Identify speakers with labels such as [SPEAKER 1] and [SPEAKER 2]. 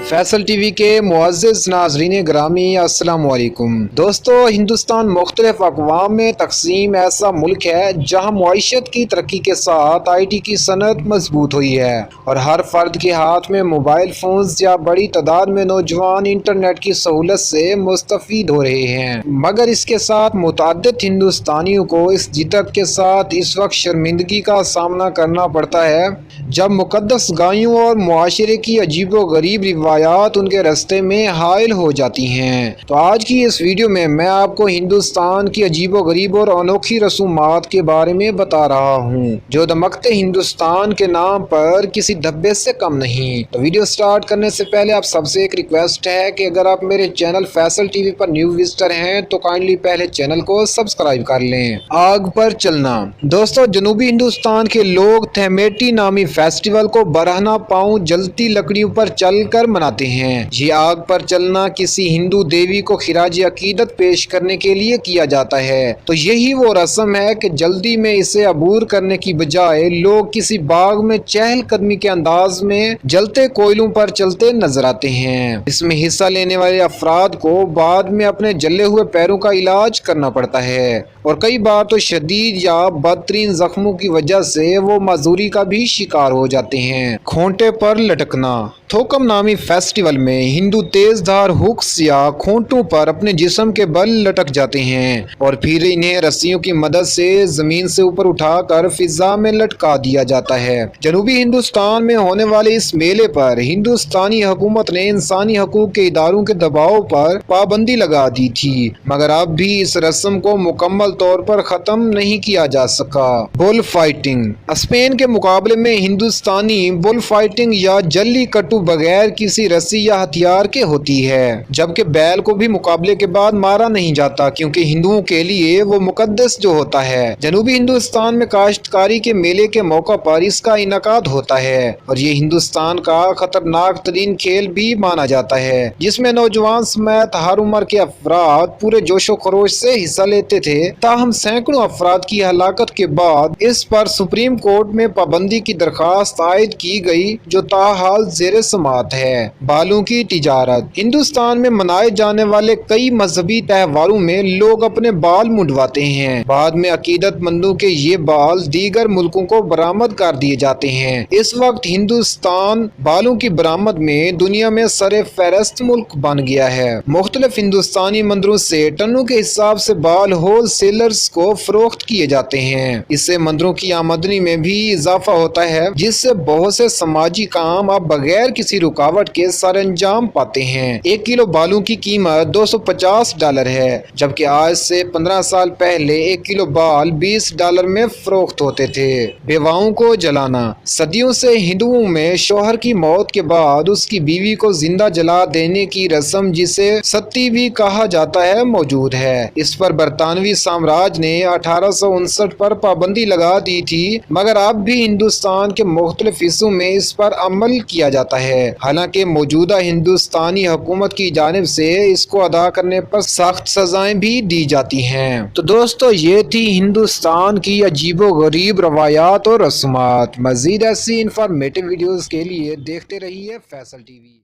[SPEAKER 1] Faisal TV के मुअज़्ज़िज़ नाज़रीन ग्रामी अस्सलाम वालेकुम। दोस्तों, हिंदुस्तान मुख्तलिफ अक़वाम में तक़सीम ऐसा मुल्क है जहाँ मईशत की तरक्की के साथ IT की सनत मजबूत हुई है और हर फर्द के हाथ में मोबाइल फ़ोन्स या बड़ी तादाद में नौजवान इंटरनेट की सहूलत से मुस्तफ़ीद हो रहे हैं। मगर इसके साथ मुतअद्दिद हिंदुस्तानियों को इस जिद्दत के साथ इस वक्त शर्मिंदगी का सामना करना पड़ता है जब मुक़द्दस गायों और मुआशरे की अजीबो गरीब रिवायात उनके रास्ते में हाइल हो जाती हैं। तो आज की इस वीडियो में मैं आपको हिंदुस्तान की अजीबो गरीब और अनोखी रसूमात के बारे में बता रहा हूँ जो दमकते हिंदुस्तान के नाम पर किसी धब्बे से कम नहीं। तो वीडियो स्टार्ट करने से पहले आप सबसे एक रिक्वेस्ट है कि अगर आप मेरे चैनल फैसल टीवी पर न्यू विजिटर हैं तो काइंडली पहले चैनल को सब्सक्राइब कर लें। आग पर चलना। दोस्तों, जनूबी हिंदुस्तान के लोग थेमेटी नामी फेस्टिवल को बरहना पाँव जलती लकड़ियों पर चलकर मनाते हैं। ये आग पर चलना किसी हिंदू देवी को खिराज अकीदत पेश करने के लिए किया जाता है। तो यही वो रस्म है कि जल्दी में इसे अबूर करने की बजाय लोग किसी बाग में चहलकदमी के अंदाज में जलते कोयलों पर चलते नजर आते हैं। इसमें हिस्सा लेने वाले अफराद को बाद में अपने जले हुए पैरों का इलाज करना पड़ता है और कई बार तो शदीद या बदतरीन जख्मों की वजह से वो मजदूरी का भी शिकार हो जाते हैं। खोंटे पर लटकना। थोकम नामी फेस्टिवल में हिंदू तेजधार हुक्स या खोंटों पर अपने जिस्म के बल लटक जाते हैं और फिर इन्हें रस्सियों की मदद से जमीन से ऊपर उठाकर फिजा में लटका दिया जाता है। जनूबी हिंदुस्तान में होने वाले इस मेले पर हिंदुस्तानी हुकूमत ने इंसानी हकूक के इदारों के दबाव पर पाबंदी लगा दी थी, मगर अब भी इस रस्म को मुकम्मल तौर पर खत्म नहीं किया जा सका। Bull fighting. स्पेन के मुकाबले में हिंदुस्तानी बुल फाइटिंग या जल्ली कट्टू बगैर किसी रस्सी या हथियार के होती है, जबकि बैल को भी मुकाबले के बाद मारा नहीं जाता क्योंकि हिंदुओं के लिए वो मुकद्दस जो होता है। जनूबी हिंदुस्तान में काश्तकारी के मेले के मौका पर इसका इनकाद होता है और ये हिंदुस्तान का खतरनाक तरीन खेल भी माना जाता है, जिसमें नौजवान समेत हर उम्र के अफराद पूरे जोशो खरोश से हिस्सा लेते थे। ताहम सैकड़ों अफराद की हलाकत के बाद इस पर सुप्रीम कोर्ट में पाबंदी की दरखास्त आयद की गई जो ताहाल जेर समात है। बालों की तिजारत। हिंदुस्तान में मनाए जाने वाले कई मजहबी त्योहारों में लोग अपने बाल मुंडवाते हैं। बाद में अकीदतमंदों के ये बाल दीगर मुल्कों को बरामद कर दिए जाते हैं। इस वक्त हिंदुस्तान बालों की बरामद में दुनिया में सरे फहरिस्त मुल्क बन गया है। मुख्तलिफ हिंदुस्तानी मंदिरों से टनों के हिसाब से बाल होल सेलर्स को फरोख्त किए जाते हैं। इससे मंदिरों की आमदनी में भी इजाफा होता है, जिससे बहुत से समाजी काम अब बगैर किसी रुकावट के सर अंजाम पाते हैं। 1 किलो बालों की कीमत $250 है, जबकि आज से 15 साल पहले 1 किलो बाल $20 में फरोख्त होते थे। बेवाओं को जलाना। सदियों से हिंदुओं में शोहर की मौत के बाद उसकी बीवी को जिंदा जला देने की रस्म, जिसे सती भी कहा जाता है, मौजूद है। इस पर बरतानवी साम्राज्य ने 1859 पर पाबंदी लगा दी थी, मगर अब भी हिंदुस्तान के मुख्तलिफ हिस्सों में इस पर अमल किया जाता है। हालांकि मौजूदा हिंदुस्तानी हुकूमत की जानिब से इसको अदा करने पर सख्त सजाएं भी दी जाती हैं। तो दोस्तों, ये थी हिंदुस्तान की अजीबो गरीब रवायात और रस्मात। मजीद ऐसी इंफॉर्मेटिव वीडियोस के लिए देखते रहिए फैसल टीवी।